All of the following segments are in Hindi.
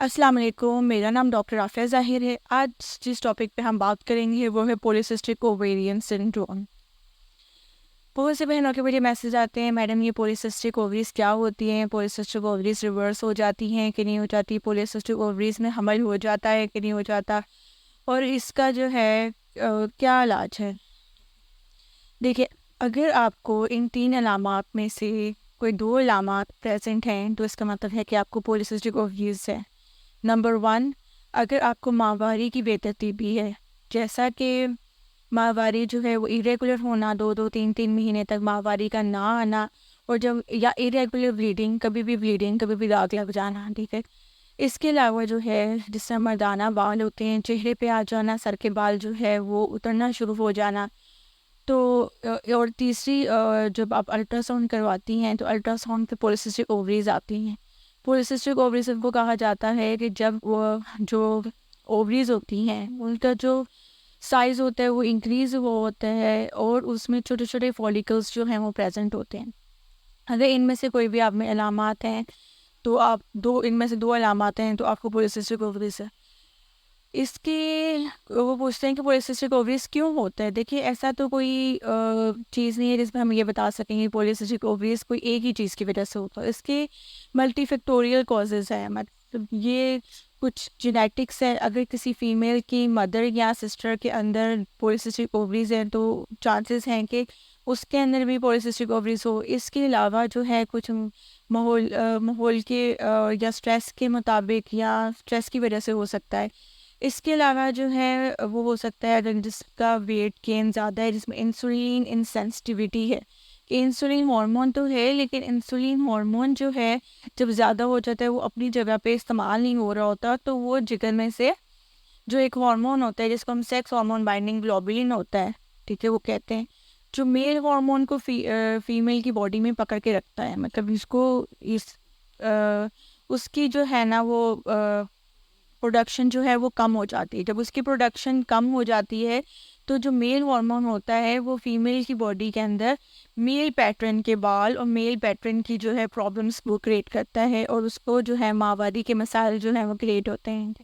अस्सलाम वालेकुम, मेरा नाम डॉक्टर आफिया ज़ाहिर है। आज जिस टॉपिक पे हम बात करेंगे वो है पॉलीसिस्टिक ओवेरियन सिंड्रोम। बहुत से बहनों के मुझे मैसेज आते हैं, मैडम ये पॉलीसिस्टिक ओवरीज क्या होती हैं, पॉलीसिस्टिक ओवरीज रिवर्स हो जाती हैं कि नहीं हो जाती, पॉलीसिस्टिक ओवरीज में हमल हो जाता है कि नहीं हो जाता, और इसका जो है क्या इलाज है। देखिए, अगर आपको इन 3 अलामात में से कोई 2 अलामात प्रेजेंट हैं तो इसका मतलब है कि आपको पॉलीसिस्टिक ओवरीज है। नंबर 1, अगर आपको माहवारी की बेतरतीबी है, जैसा कि माहवारी जो है वो इरेगुलर होना, 2-2 3-3 महीने तक माहवारी का ना आना, और जब या इरेगुलर ब्लीडिंग, कभी भी दाग लग जाना, ठीक है। इसके अलावा जो है जिस तरह मर्दाना बाल होते हैं, चेहरे पे आ जाना, सर के बाल जो है वो उतरना शुरू हो जाना। तो और तीसरी, जब आप अल्ट्रासाउंड करवाती हैं तो अल्ट्रासाउंड पे पॉलीसिस्टिक ओवरीज आती हैं। पॉलीसिस्टिक ओवरीज उनको कहा जाता है कि जब वो जो ओवरीज होती हैं उनका जो साइज़ होता है वो इंक्रीज़ हुआ होता है और उसमें छोटे छोटे फॉलिकल्स जो हैं वो प्रेजेंट होते हैं। अगर इनमें से कोई भी आप में अलामात हैं तो आप दो इनमें से 2 अलामात हैं तो आपको पॉलीसिस्टिक ओवरीज है। इसके वो पूछते हैं कि पॉलीसिस्टिक ओवरीज क्यों होता है। देखिए, ऐसा तो कोई चीज़ नहीं है जिसमें हम ये बता सकेंगे पॉलीसिस्टिक ओवरीज कोई एक ही चीज़ की वजह से होता है। इसके मल्टीफैक्टोरियल कॉजेज़ हैं, मतलब ये कुछ जेनेटिक्स है। अगर किसी फीमेल की मदर या सिस्टर के अंदर पॉलीसिस्टिक ओवरीज हैं तो चांसेस हैं कि उसके अंदर भी पॉलीसिस्टिक ओवरीज हो। इसके अलावा जो है कुछ माहौल के या स्ट्रेस के मुताबिक या स्ट्रेस की वजह से हो सकता है। इसके अलावा जो है वो हो सकता है अगर जिसका वेट गेन ज़्यादा है, जिसमें इंसुलिन इंसेंसिटिविटी है, कि इंसुलिन हार्मोन तो है लेकिन इंसुलिन हार्मोन जो है जब ज़्यादा हो जाता है वो अपनी जगह पे इस्तेमाल नहीं हो रहा होता, तो वो जिगर में से जो एक हार्मोन होता है जिसको हम सेक्स हार्मोन बाइंडिंग ग्लोबुलिन होता है, ठीक है, वो कहते हैं, जो मेल हार्मोन को फीमेल की बॉडी में पकड़ के रखता है। मतलब इसको इस उसकी जो है ना वो प्रोडक्शन जो है वो कम हो जाती है। जब उसकी प्रोडक्शन कम हो जाती है तो जो मेल हार्मोन होता है वो फीमेल की बॉडी के अंदर मेल पैटर्न के बाल और मेल पैटर्न की जो है प्रॉब्लम्स वो क्रिएट करता है और उसको जो है माहवारी के मसाइल जो है वो क्रिएट होते हैं।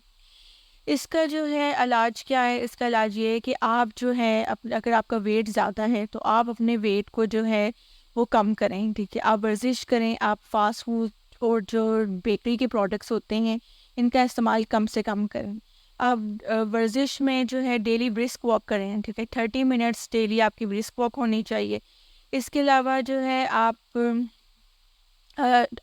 इसका जो है इलाज क्या है? इसका इलाज ये है कि आप जो है अगर आपका वेट ज़्यादा है तो आप अपने वेट को जो है वो कम करें, ठीक है। आप वर्जिश करें, आप फास्ट फूड और जो बेकरी के प्रोडक्ट्स होते हैं इनका इस्तेमाल कम से कम करें। आप वर्जिश में जो है डेली ब्रिस्क वॉक करें, ठीक है। 30 मिनट्स डेली आपकी ब्रिस्क वॉक होनी चाहिए। इसके अलावा जो है आप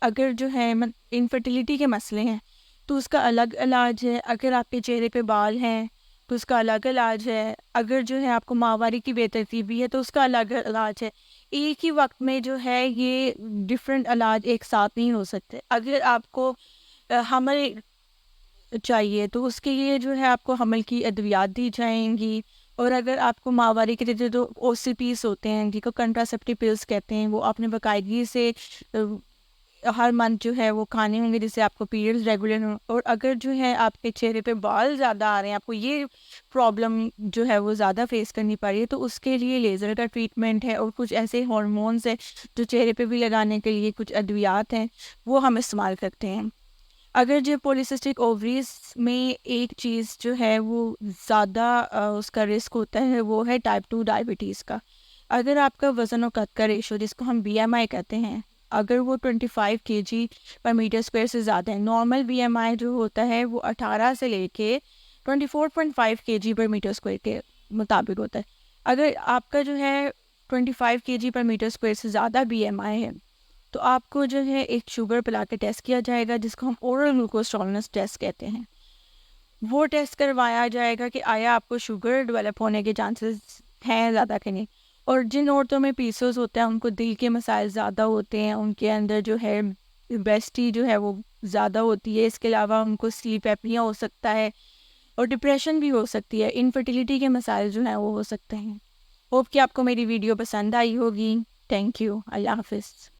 अगर जो है इनफर्टिलिटी के मसले हैं तो उसका अलग इलाज है। अगर आपके चेहरे पे बाल हैं तो उसका अलग इलाज है। अगर जो है आपको माहवारी की बेतरतीबी है तो उसका अलग इलाज है। एक ही वक्त में जो है ये डिफरेंट इलाज एक साथ नहीं हो सकते। अगर आपको हमल चाहिए तो उसके लिए जो है आपको हमल की अद्वियात दी जाएंगी। और अगर आपको माहवारी के जो OCPs होते हैं जिनको कंट्रासेप्टिव पिल्स कहते हैं वो आपने बाकायदगी से हर मंथ जो है वो खाने होंगे जिससे आपको पीरियड्स रेगुलर हो। और अगर जो है आपके चेहरे पे बाल ज़्यादा आ रहे हैं, आपको ये प्रॉब्लम जो है वो ज़्यादा फेस करनी पड़ रही है, तो उसके लिए लेज़र का ट्रीटमेंट है और कुछ ऐसे हॉर्मोन्स है जो चेहरे पे भी लगाने के लिए कुछ अद्वियात हैं वो हम इस्तेमाल करते हैं। अगर जो पॉलीसिस्टिक ओवरीज में एक चीज़ जो है वो ज़्यादा उसका रिस्क होता है वो है टाइप 2 डायबिटीज़ का। अगर आपका वज़न और कद का रेशो जिसको हम BMI कहते हैं, अगर वो 25 kg पर मीटर स्क्वायर से ज़्यादा है, नॉर्मल BMI जो होता है वो 18 से लेके 24.5 kg पर मीटर स्क्वायर के मुताबिक होता है। अगर आपका जो है 25 kg पर मीटर स्क्वायर से ज़्यादा BMI है तो आपको जो है एक शुगर पिला के टेस्ट किया जाएगा जिसको हम ओरल ग्लूकोज टॉलरेंस टेस्ट कहते हैं। वो टेस्ट करवाया जाएगा कि आया आपको शुगर डेवलप होने के चांसेस हैं ज़्यादा कि नहीं। और जिन औरतों में पीसीओएस होता है उनको दिल के मसाइल ज़्यादा होते हैं, उनके अंदर जो है बेस्टी जो है वो ज़्यादा होती है। इसके अलावा उनको स्लीप एपनिया हो सकता है और डिप्रेशन भी हो सकती है। इनफर्टिलिटी के मसाइल जो हैं वो हो सकते हैं। होप कि आपको मेरी वीडियो पसंद आई होगी। Thank you. अल्लाह हाफिज़।